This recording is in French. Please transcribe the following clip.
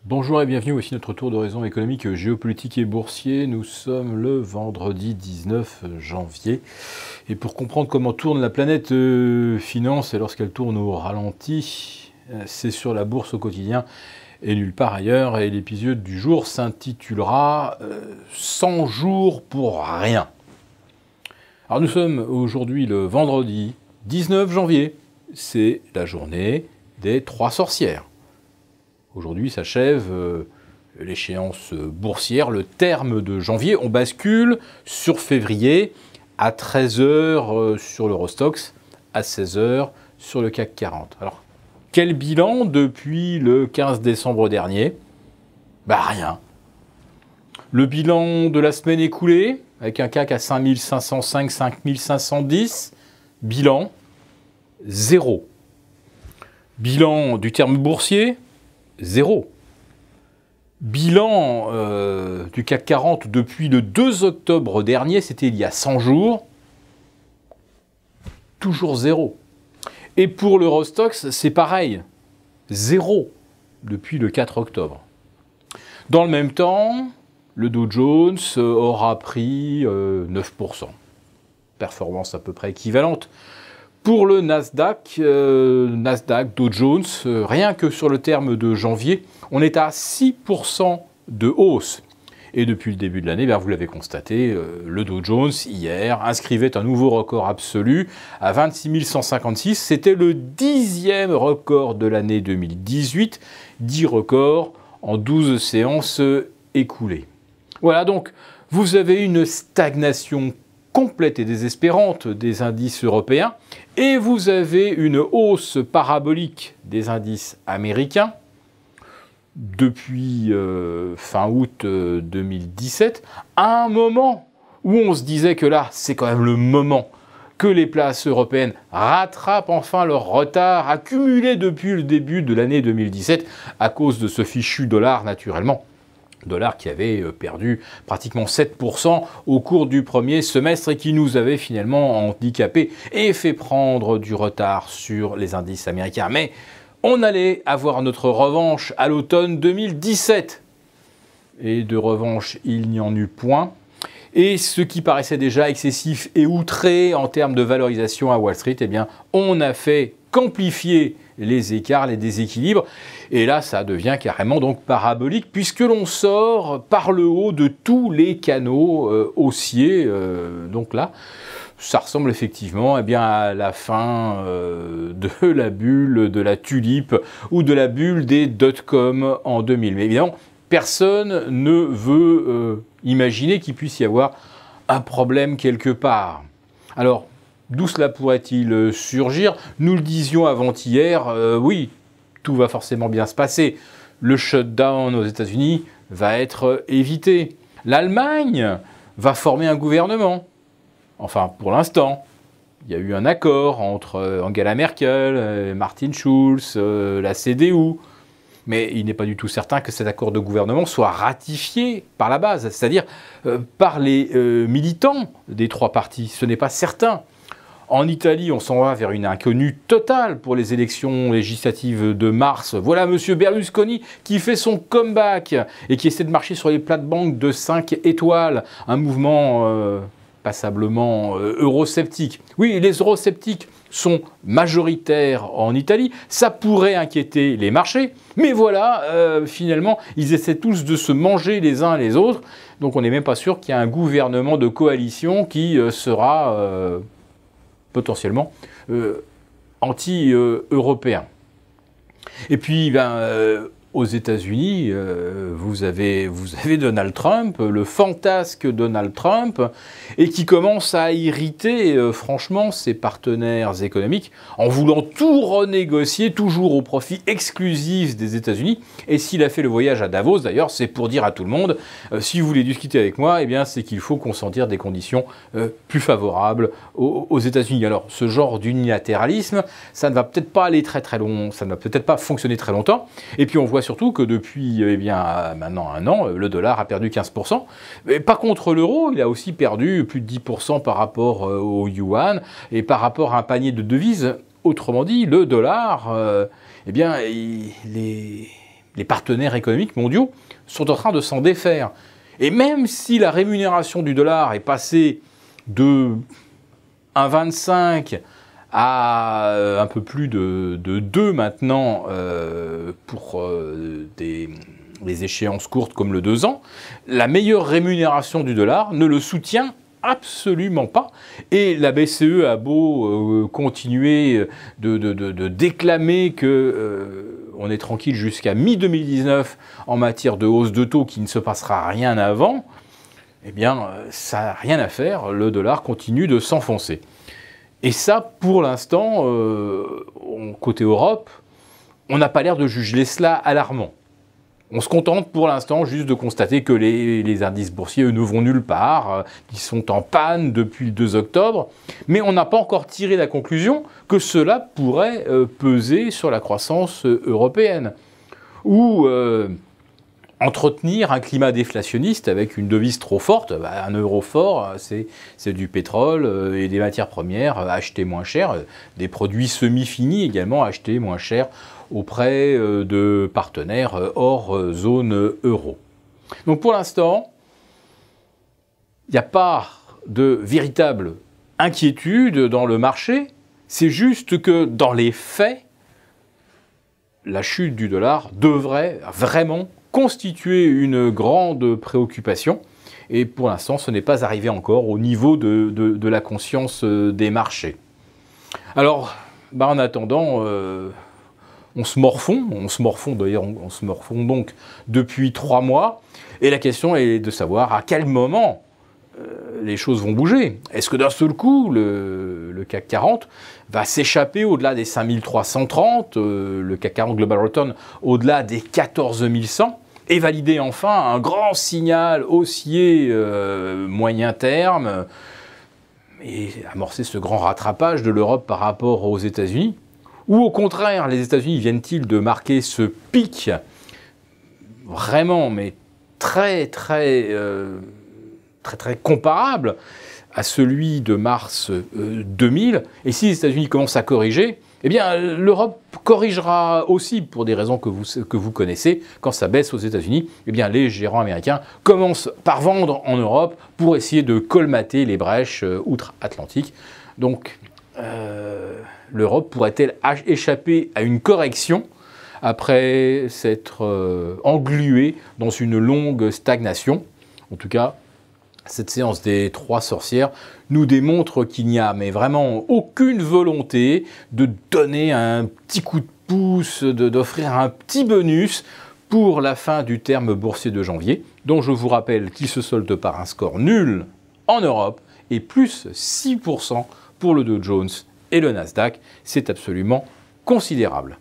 Bonjour et bienvenue, voici notre tour d'horizon économique, géopolitique et boursier. Nous sommes le vendredi 19 janvier. Et pour comprendre comment tourne la planète finance et lorsqu'elle tourne au ralenti, c'est sur la bourse au quotidien et nulle part ailleurs. Et l'épisode du jour s'intitulera 100 jours pour rien. Alors nous sommes aujourd'hui le vendredi 19 janvier. C'est la journée des 3 sorcières. Aujourd'hui s'achève l'échéance boursière, le terme de janvier. On bascule sur février à 13 h sur l'Eurostoxx, à 16 h sur le CAC 40. Alors, quel bilan depuis le 15 décembre dernier? Rien. Le bilan de la semaine écoulée, avec un CAC à 5505, 5510, bilan, 0. Bilan du terme boursier, 0. Bilan du CAC 40 depuis le 2 octobre dernier, c'était il y a 100 jours, toujours 0. Et pour l'Eurostoxx, c'est pareil, 0 depuis le 4 octobre. Dans le même temps, le Dow Jones aura pris 9%. Performance à peu près équivalente. Pour le Nasdaq, Dow Jones, rien que sur le terme de janvier, on est à 6% de hausse. Et depuis le début de l'année, vous l'avez constaté, le Dow Jones, hier, inscrivait un nouveau record absolu à 26 156. C'était le 10e record de l'année 2018, 10 records en 12 séances écoulées. Voilà, donc, vous avez une stagnation complète et désespérante des indices européens, et vous avez une hausse parabolique des indices américains depuis fin août 2017, à un moment où on se disait que là, c'est quand même le moment que les places européennes rattrapent enfin leur retard accumulé depuis le début de l'année 2017 à cause de ce fichu dollar naturellement. Dollar qui avait perdu pratiquement 7% au cours du premier semestre et qui nous avait finalement handicapé et fait prendre du retard sur les indices américains. Mais on allait avoir notre revanche à l'automne 2017. Et de revanche, il n'y en eut point. Et ce qui paraissait déjà excessif et outré en termes de valorisation à Wall Street, on a fait qu'amplifier les écarts, les déséquilibres. Et là, ça devient carrément donc parabolique puisque l'on sort par le haut de tous les canaux haussiers. Donc là, ça ressemble effectivement à la fin de la bulle de la tulipe ou de la bulle des dot-com en 2000. Mais évidemment, personne ne veut imaginer qu'il puisse y avoir un problème quelque part. Alors, d'où cela pourrait-il surgir? Nous le disions avant-hier, oui, tout va forcément bien se passer. Le shutdown aux États-Unis va être évité. L'Allemagne va former un gouvernement. Enfin, pour l'instant, il y a eu un accord entre Angela Merkel, Martin Schulz, la CDU. Mais il n'est pas du tout certain que cet accord de gouvernement soit ratifié par la base, c'est-à-dire par les militants des 3 partis. Ce n'est pas certain. En Italie, on s'en va vers une inconnue totale pour les élections législatives de mars. Voilà M. Berlusconi qui fait son comeback et qui essaie de marcher sur les plates-bandes de 5 étoiles. Un mouvement passablement eurosceptique. Oui, les eurosceptiques sont majoritaires en Italie. Ça pourrait inquiéter les marchés. Mais voilà, finalement, ils essaient tous de se manger les uns les autres. Donc on n'est même pas sûr qu'il y ait un gouvernement de coalition qui sera potentiellement anti-européen. Et puis, aux États-Unis, vous avez Donald Trump, le fantasque Donald Trump, et qui commence à irriter franchement ses partenaires économiques en voulant tout renégocier, toujours au profit exclusif des États-Unis. Et s'il a fait le voyage à Davos, d'ailleurs, c'est pour dire à tout le monde, si vous voulez discuter avec moi, c'est qu'il faut consentir des conditions plus favorables aux États-Unis. Alors, ce genre d'unilatéralisme, ça ne va peut-être pas aller très très long, ça ne va peut-être pas fonctionner très longtemps. Et puis on voit surtout que depuis maintenant un an, le dollar a perdu 15%. Mais pas contre l'euro, il a aussi perdu plus de 10% par rapport au yuan et par rapport à un panier de devises. Autrement dit, le dollar, les les partenaires économiques mondiaux sont en train de s'en défaire. Et même si la rémunération du dollar est passée de 1,25 à un peu plus de 2 maintenant pour les échéances courtes comme le 2 ans, la meilleure rémunération du dollar ne le soutient absolument pas. Et la BCE a beau continuer de déclamer on est tranquille jusqu'à mi-2019 en matière de hausse de taux, qu'il ne se passera rien avant, eh bien, ça n'a rien à faire, le dollar continue de s'enfoncer. Et ça, pour l'instant, côté Europe, on n'a pas l'air de juger cela alarmant. On se contente pour l'instant juste de constater que les indices boursiers, eux, ne vont nulle part, qu'ils sont en panne depuis le 2 octobre, mais on n'a pas encore tiré la conclusion que cela pourrait peser sur la croissance européenne. Ou entretenir un climat déflationniste avec une devise trop forte, un euro fort, c'est du pétrole et des matières premières achetées moins cher, des produits semi-finis également achetés moins cher auprès de partenaires hors zone euro. Donc pour l'instant, il n'y a pas de véritable inquiétude dans le marché, c'est juste que dans les faits, la chute du dollar devrait vraiment constituer une grande préoccupation. Et pour l'instant, ce n'est pas arrivé encore au niveau de la conscience des marchés. Alors, en attendant, on se morfond d'ailleurs, on se morfond donc depuis 3 mois. Et la question est de savoir à quel moment les choses vont bouger. Est-ce que d'un seul coup, le CAC 40 va s'échapper au-delà des 5330, le CAC 40 Global Return au-delà des 14100, et valider enfin un grand signal haussier moyen terme, et amorcer ce grand rattrapage de l'Europe par rapport aux États-Unis? Ou au contraire, les États-Unis viennent-ils de marquer ce pic vraiment, mais très comparable à celui de mars 2000. Et si les États-Unis commencent à corriger, eh bien l'Europe corrigera aussi pour des raisons que vous connaissez. Quand ça baisse aux États-Unis, eh bien les gérants américains commencent par vendre en Europe pour essayer de colmater les brèches outre-Atlantique. Donc l'Europe pourrait-elle échapper à une correction après s'être engluée dans une longue stagnation? En tout cas, cette séance des 3 sorcières nous démontre qu'il n'y a mais vraiment aucune volonté de donner un petit coup de pouce, d'offrir un petit bonus pour la fin du terme boursier de janvier, dont je vous rappelle qu'il se solde par un score nul en Europe et plus 6% pour le Dow Jones et le Nasdaq. C'est absolument considérable.